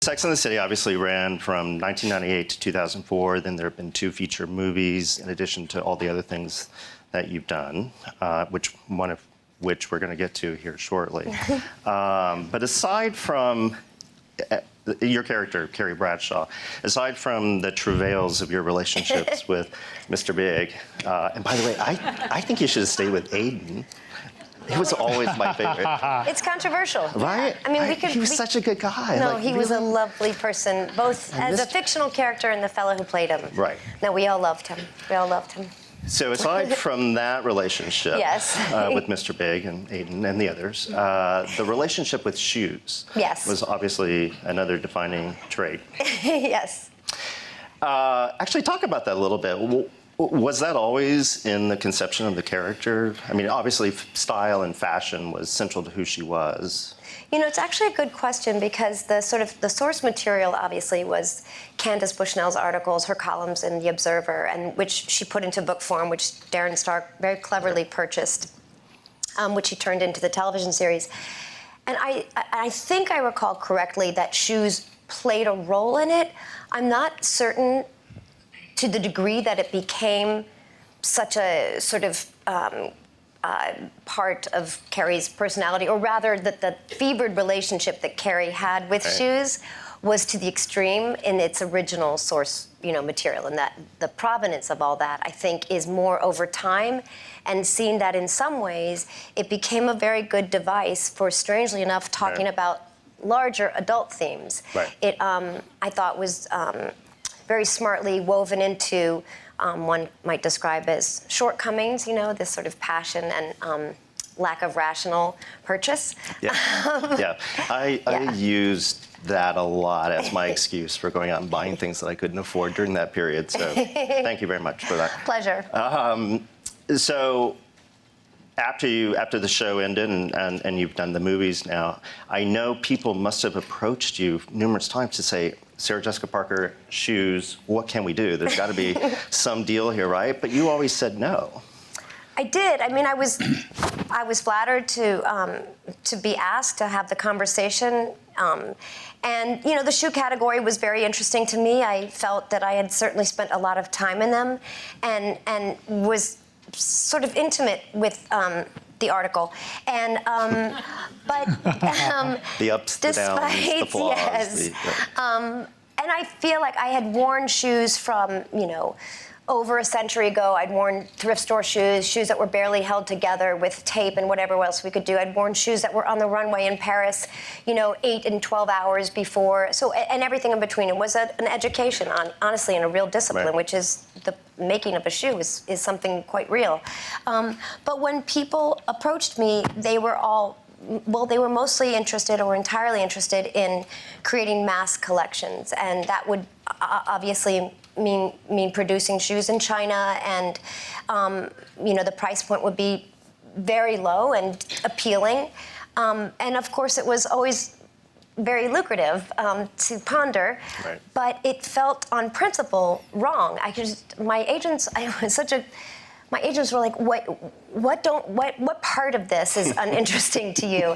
Sex and the City obviously ran from 1998 to 2004. Then there have been 2 feature movies in addition to all the other things that you've done, one of which we're going to get to here shortly. But aside from your character, Carrie Bradshaw, aside from the travails of your relationships with Mr. Big, and by the way, I think you should have stayed with Aiden. He was always my favorite. It's controversial. Right? I mean, he was such a good guy. No, he was a lovely person, both as a fictional character and the fellow who played him. Right. No, we all loved him. We all loved him. So aside from that relationship yes. With Mr. Big and Aiden and the others, the relationship with shoes yes. was obviously another defining trait. yes. Actually, talk about that a little bit. Was that always in the conception of the character? I mean, obviously, style and fashion was central to who she was. You know, it's actually a good question because the source material obviously was Candace Bushnell's articles, her columns in The Observer, and which she put into book form, which Darren Stark very cleverly purchased, which he turned into the television series. And I think I recall correctly that shoes played a role in it. I'm not certain to the degree that it became such a sort of part of Carrie's personality, or rather that the fevered relationship that Carrie had with shoes was to the extreme in its original source, material, and that the provenance of all that, I think, is more over time, and seeing that in some ways it became a very good device for, strangely enough, talking about larger adult themes. Right. It, I thought, was very smartly woven into one might describe as shortcomings, this sort of passion and lack of rational purchase. Yeah, I used that a lot as my excuse for going out and buying things that I couldn't afford during that period. So thank you very much for that. Pleasure. So after the show ended and you've done the movies now, I know people must have approached you numerous times to say, Sarah Jessica Parker, shoes, what can we do? There's got to be some deal here, right? But you always said no. I did. I mean, I was flattered to be asked to have the conversation. And, the shoe category was very interesting to me. I felt that I had certainly spent a lot of time in them and was sort of intimate with the article, and but the ups, the downs, the flaws. Yes. And I feel like I had worn shoes from over a century ago. I'd worn thrift store shoes that were barely held together with tape and whatever else we could do. I'd worn shoes that were on the runway in Paris, 8 and 12 hours before. So, and everything in between. It was an education, honestly, and a real discipline, which is the making of a shoe is something quite real. But when people approached me, they were mostly interested or entirely interested in creating mass collections. And that would obviously mean producing shoes in China, and the price point would be very low and appealing, and of course it was always very lucrative to ponder, but it felt on principle wrong. My agents were like, what part of this is uninteresting to you?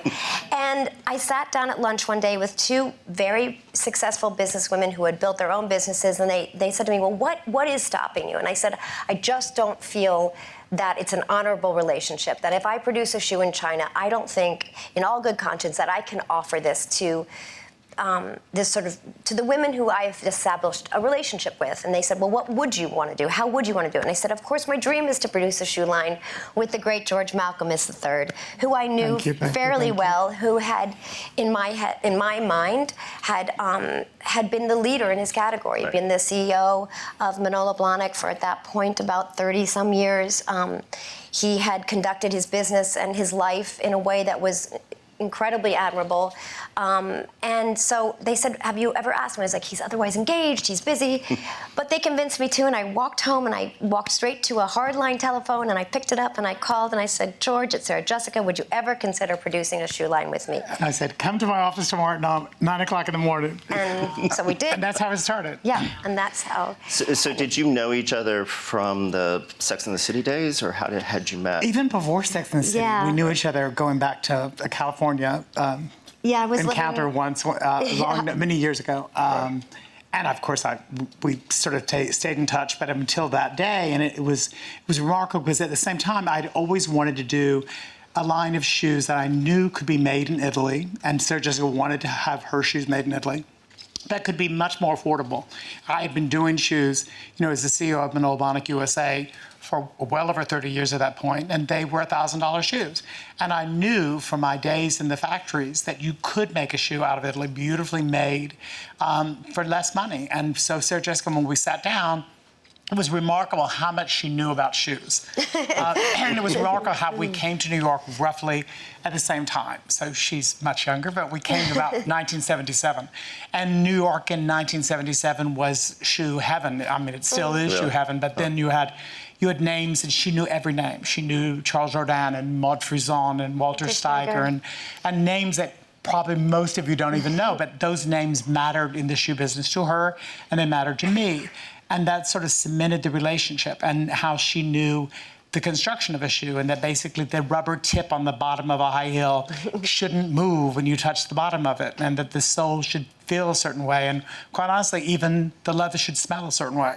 And I sat down at lunch one day with 2 very successful businesswomen who had built their own businesses, and they said to me, well, what is stopping you? And I said, I just don't feel that it's an honorable relationship, that if I produce a shoe in China, I don't think, in all good conscience, that I can offer this to to the women who I've established a relationship with. And they said, well, what would you want to do? How would you want to do it? And I said, of course, my dream is to produce a shoe line with the great George Malkemus III, who I knew fairly well, who had, in my mind, had been the leader in his category, been the CEO of Manolo Blahnik for, at that point, about 30-some years. He had conducted his business and his life in a way that was incredibly admirable. And so they said, have you ever asked him? I was like, he's otherwise engaged, he's busy. But they convinced me to, and I walked home and I walked straight to a hardline telephone and I picked it up and I called and I said, George, it's Sarah Jessica, would you ever consider producing a shoe line with me? And I said, come to my office tomorrow at 9 o'clock in the morning. And so we did. And that's how it started. Yeah, and that's how. So did you know each other from the Sex and the City days, or had you met? Even before Sex and the City, we knew each other going back to California. Yeah, I was encounter living- once, many years ago. And of course, we sort of stayed in touch, but until that day, and it was remarkable because at the same time, I'd always wanted to do a line of shoes that I knew could be made in Italy, and Sarah Jessica wanted to have her shoes made in Italy. That could be much more affordable. I had been doing shoes, as the CEO of Manolo Blahnik USA for well over 30 years at that point, and they were $1,000 shoes. And I knew from my days in the factories that you could make a shoe out of Italy, beautifully made, for less money. And so Sarah Jessica, when we sat down, it was remarkable how much she knew about shoes. And it was remarkable how we came to New York roughly at the same time. So she's much younger, but we came about 1977. And New York in 1977 was shoe heaven. I mean, it still is shoe heaven, but then you had names, and she knew every name. She knew Charles Jourdan and Maud Frison and Walter Steiger and names that probably most of you don't even know, but those names mattered in the shoe business to her, and they mattered to me. And that sort of cemented the relationship and how she knew the construction of a shoe, and that basically the rubber tip on the bottom of a high heel shouldn't move when you touch the bottom of it, and that the sole should feel a certain way. And quite honestly, even the leather should smell a certain way.